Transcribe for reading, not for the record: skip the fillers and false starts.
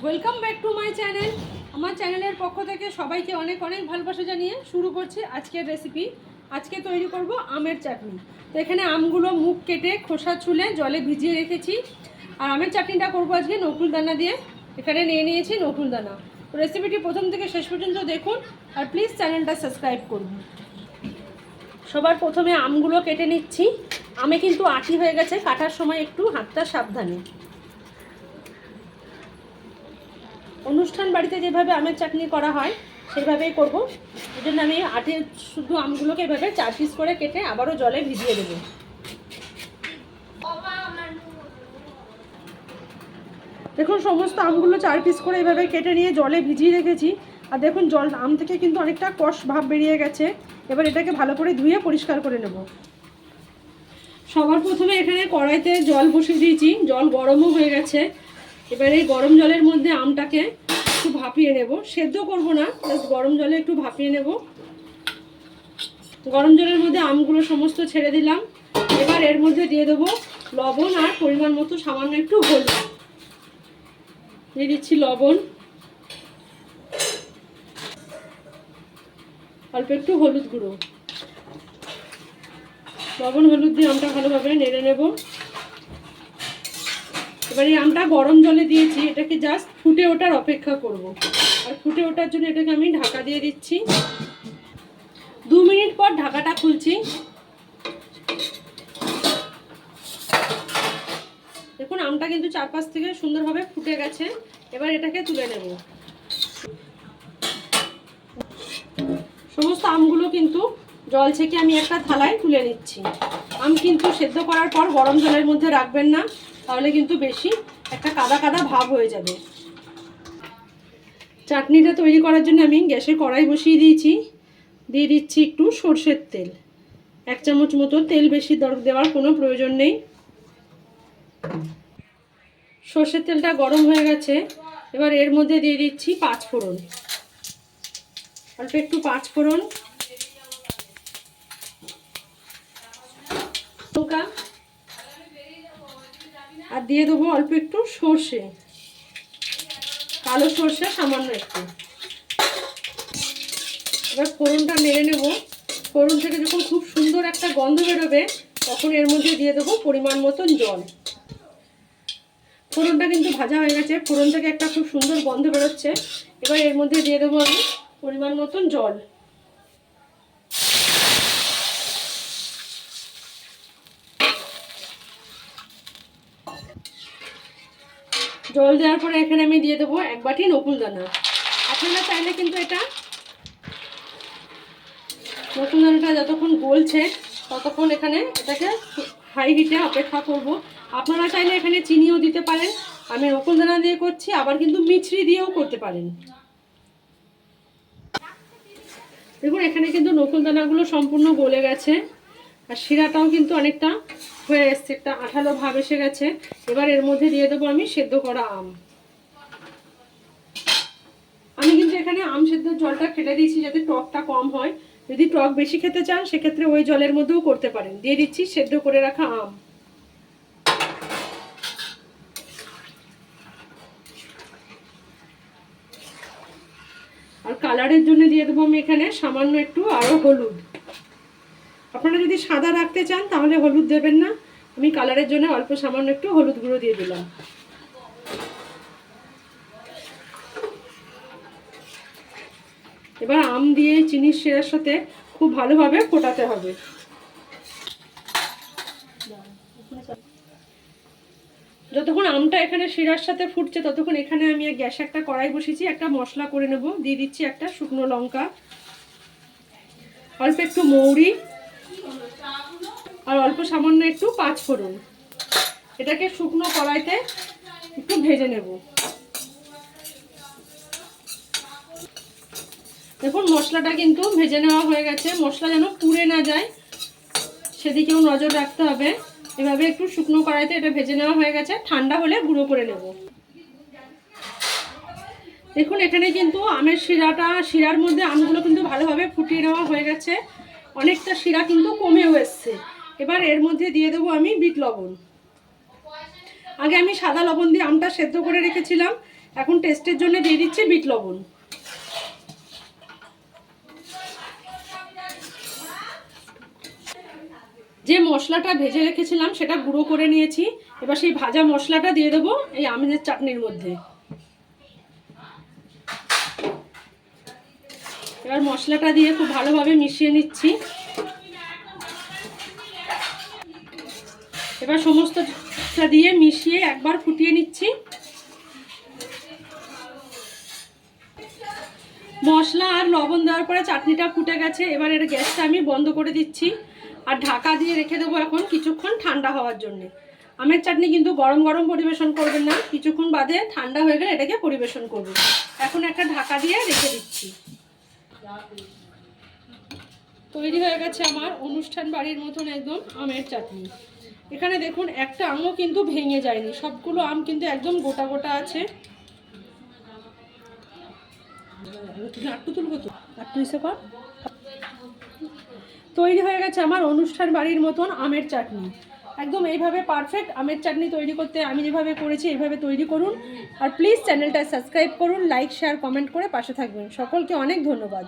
Welcome back to my channel. আমার চ্যানেলের পক্ষ থেকে সবাইকে অনেক অনেক ভালোবাসা জানিয়ে শুরু করছি আজকের রেসিপি। আজকে তৈরি করব আমের চাটনি। তো এখানে আমগুলো মুখ কেটে খোসা ছুলে জলে ভিজিয়ে রেখেছি। আর আমের চাটনিটা করব আজকে নকুলদানা দিয়ে। এখানে নিয়ে নিয়েছি নকুলদানা। তো রেসিপিটি প্রথম থেকে শেষ পর্যন্ত দেখুন আর প্লিজ চ্যানেলটা সাবস্ক্রাইব করুন। সবার প্রথমে আমগুলো কেটে নিচ্ছি। আমে কিন্তু আটি হয়ে গেছে, কাটার সময় একটু হাতটা সাবধানে। অনুষ্ঠান বাড়িতে যেভাবে আমের চাটনি করা হয় সেইভাবেই করব। এই জন্য আমি শুধু আমগুলোকে এভাবে 4 পিস করে কেটে আবারও জলে ভিজিয়ে দেবো। দেখুন সমস্ত আমগুলো 4 পিস করে এভাবে কেটে নিয়ে জলে ভিজিয়ে রেখেছি। আর দেখুন আম থেকে কিন্তু অনেকটা কষ ভাব বেরিয়ে গেছে। এবার এটাকে ভালো করে ধুয়ে পরিষ্কার করে নেব। সবার প্রথমে এখানে কড়াইতে জল বসিয়ে দিয়েছি, জল গরমও হয়ে গেছে। এবার এই গরম জলের মধ্যে আমটাকে একটু ভাপিয়ে নেব, সেদ্ধ করব না, জাস্ট গরম জলে একটু ভাপিয়ে নেব। গরম জলের মধ্যে আমগুলো সমস্ত ছেড়ে দিলাম। এবার এর মধ্যে দিয়ে দেবো লবণ আর পরিমাণ মতো সামান্য একটু হলুদ দিয়ে দিচ্ছি। লবণ, অল্প একটু হলুদ গুঁড়ো, লবণ হলুদ দিয়ে আমটা ভালোভাবে নেড়ে নেব। এবার এই আমটা গরম জলে দিয়েছি, এটাকে জাস্ট ফুটে ওঠার অপেক্ষা করব। আর ফুটে ওঠার জন্য এটাকে আমি ঢাকা দিয়ে দিচ্ছি। 2 মিনিট পর ঢাকাটা খুলছি। দেখুন আমটা কিন্তু চারপাশ থেকে সুন্দরভাবে ফুটে গেছে। এবার এটাকে তুলে নেব। সমস্ত আমগুলো কিন্তু জল ছেঁকে আমি একটা থালায় তুলে নিচ্ছি। আম কিন্তু সেদ্ধ করার পর গরম জলের মধ্যে রাখবেন না, তাহলে কিন্তু বেশি একটা কাদা কাদা ভাব হয়ে যাবে। চাটনিটা তৈরি করার জন্য আমি গ্যাসে কড়াই বসিয়ে দিয়েছি। দিয়ে দিচ্ছি একটু সরষের তেল, 1 চামচ মতো। তেল বেশি দেওয়ার কোনো প্রয়োজন নেই। সরষের তেলটা গরম হয়ে গেছে। এবার এর মধ্যে দিয়ে দিচ্ছি 5 ফোড়ন, অল্প একটু 5 ফোড়ন, লঙ্কা, আর দিয়ে দেবো অল্প একটু সর্ষে, কালো সর্ষে সামান্য একটু। এবার ফোড়নটা নেড়ে নেব। ফোড়ন থেকে যখন খুব সুন্দর একটা গন্ধ বেরোবে তখন এর মধ্যে দিয়ে দেবো পরিমাণ মতন জল। ফোড়নটা কিন্তু ভাজা হয়ে গেছে, ফোড়ন থেকে একটা খুব সুন্দর গন্ধ বেরোচ্ছে। এবার এর মধ্যে দিয়ে দেবো আমি পরিমাণ মতন জল। জল দেওয়ার পরে এখানে আমি দিয়ে দেবো 1 বাটি নকুলদানা। আপনারা চাইলে কিন্তু এটা নকুলদানাটা যতক্ষণ গলছে ততক্ষণ এটাকে হাই হিটে অপেক্ষা করব। আপনারা চাইলে এখানে চিনিও দিতে পারেন। আমি নকুলদানা দিয়ে করছি, আবার কিন্তু মিছরি দিয়েও করতে পারেন। দেখুন এখানে কিন্তু নকুলদানাগুলো সম্পূর্ণ গলে গেছে আর শিরাটাও কিন্তু অনেকটা হয়ে এসছে, একটা আঠালো ভাব এসে গেছে। এবার এর মধ্যে দিয়ে দেবো আমি সেদ্ধ করা আম। আমি কিন্তু এখানে আম সেদ্ধর জলটা ফেলে দিয়েছি যাতে টকটা কম হয়। যদি টক বেশি খেতে চান সেক্ষেত্রে ওই জলের মধ্যেও করতে পারেন। দিয়ে দিচ্ছি সেদ্ধ করে রাখা আম। আর কালারের জন্য দিয়ে দেবো আমি এখানে সামান্য একটু আরও হলুদ। আপনারা যদি সাদা রাখতে চান তাহলে হলুদ দেবেন না, আমি কালারের জন্য অল্প সামান্য একটু হলুদ গুঁড়ো দিয়ে দিলাম। এবার আম দিয়ে চিনির শিরার সাথে খুব ভালোভাবে ফোটাতে হবে। যতক্ষণ আমটা এখানে শিরার সাথে ফুটছে ততক্ষণ এখানে আমি গ্যাসে একটা কড়াই বসিয়েছি, একটা মশলা করে নেব। দিয়ে দিচ্ছি একটা শুকনো লঙ্কা, অল্প একটু মৌরি আর অল্প সামান্য একটু 5 ফোড়ন। এটাকে শুকনো কড়াইতে একটু ভেজে নেব। দেখুন মশলাটা কিন্তু ভেজে নেওয়া হয়ে গেছে। মশলা যেন পুড়ে না যায় সেদিকেও নজর রাখতে হবে। এভাবে একটু শুকনো কড়াইতে এটা ভেজে নেওয়া হয়ে গেছে। ঠান্ডা হলে গুঁড়ো করে নেব। দেখুন এখানে কিন্তু আমের শিরার মধ্যে আমগুলো কিন্তু ভালোভাবে ফুটিয়ে নেওয়া হয়ে গেছে, অনেকটা শিরা কিন্তু কমেও এসছে। এবার এর মধ্যে দিয়ে দেবো আমি বিট লবণ। আগে আমি সাদা লবণ দিয়ে আমটা সেদ্ধ করে রেখেছিলাম, এখন টেস্টের জন্য দিয়ে দিচ্ছি বিট লবণ। যে মশলাটা ভেজে রেখেছিলাম সেটা গুঁড়ো করে নিয়েছি, এবার সেই ভাজা মশলাটা দিয়ে দেবো এই আমের চাটনির মধ্যে। এবার মশলাটা দিয়ে খুব ভালোভাবে মিশিয়ে নিচ্ছি। এবার সমস্তটা দিয়ে মিশিয়ে একবার ফুটিয়ে নিচ্ছি। মশলা আর লবণ দেওয়ার পরে চাটনিটা ফুটে গেছে, এবার এর গ্যাসটা আমি বন্ধ করে দিচ্ছি আর ঢাকা দিয়ে রেখে দেবো এখন কিছুক্ষণ ঠান্ডা হওয়ার জন্যে। আমের চাটনি কিন্তু গরম গরম পরিবেশন করবেন না, কিছুক্ষণ বাদে ঠান্ডা হয়ে গেলে এটাকে পরিবেশন করব। এখন একটা ঢাকা দিয়ে রেখে দিচ্ছি। তৈরি হয়ে গেছে আমার অনুষ্ঠান বাড়ির মতন একদম আমের চাটনি। এখানে দেখুন একটা আমও কিন্তু ভেঙে যায়নি, সবগুলো আম কিন্তু একদম গোটা গোটা আছে। তৈরি হয়ে গেছে আমার অনুষ্ঠান বাড়ির মতন আমের চাটনি। একদম এইভাবে পারফেক্ট আমের চাটনি তৈরি করতে আমি যেভাবে করেছি এইভাবে তৈরি করুন। আর প্লিজ চ্যানেলটা সাবস্ক্রাইব করুন, লাইক শেয়ার কমেন্ট করে পাশে থাকবেন। সকলকে অনেক ধন্যবাদ।